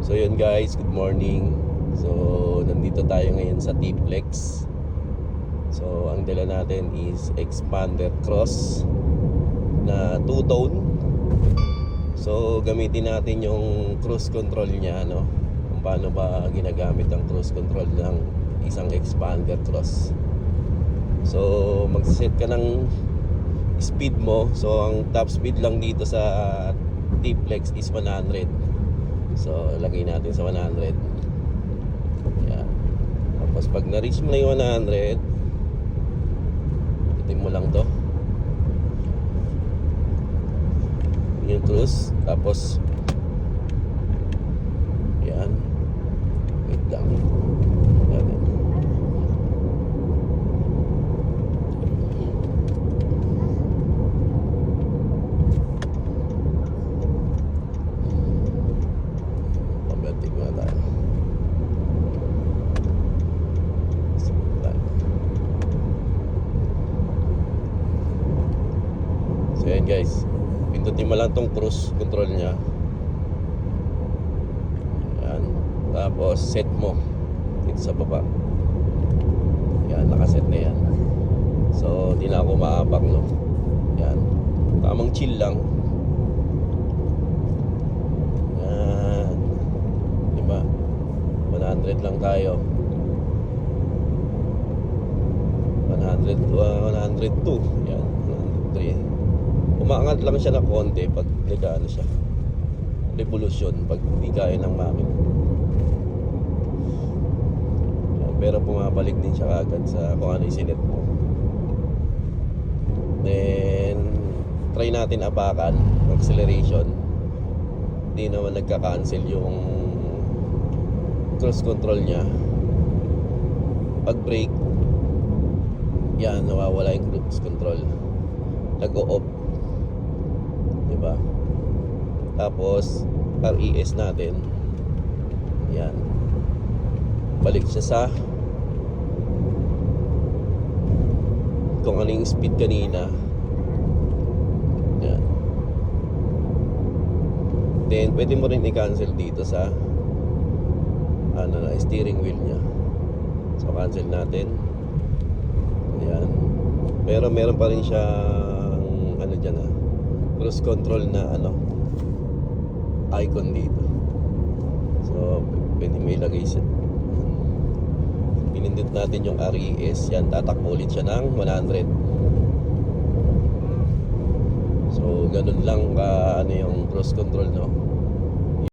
So yun guys, good morning. So nandito tayo ngayon sa T-Flex. So ang dala natin is Expander Cross na 2-tone. So gamitin natin yung cruise control niya, no? Kung paano ba ginagamit ang cruise control ng isang Expander Cross. So mag-set ka ng speed mo. So ang top speed lang dito sa T-Flex is 100. So lagay natin sa 100. Yan. Tapos pag na-reach mo na yung 100, itim mo lang to, yung cruise. Tapos yan, wait lang, yan. Pambatik na tayo. So yan guys, pindutin mo lang tong cruise control nya. Yan. Tapos set mo dito sa baba. Yan, nakaset na yan. So di na ako maapak, no. Yan, tamang chill lang. Yan, diba, 100 lang tayo. 102. Yan, 103. Umaangat lang siya na konti pag nag-ano siya, revolution, pag hindi kaya ng makina. Pero pumabalik din siya agad sa kung ano isinet mo. Then try natin apakan, acceleration. Hindi naman nagka-cancel yung cruise control nya. Pag brake, yan, nawawala yung cruise control, nag-o-off, diba? Tapos RES natin, yan, balik siya sa kung anong speed kanina. Yan. Then pwede mo rin i-cancel dito sa ano na, steering wheel nya. So cancel natin. Yan. Pero meron pa rin siyang ano dyan, cruise control na ano, icon dito. So pwede may ilagay siya. Pinindot natin yung RES. Yan, tatakbo ulit siya ng 100. So ganun lang ka ano yung cruise control, no.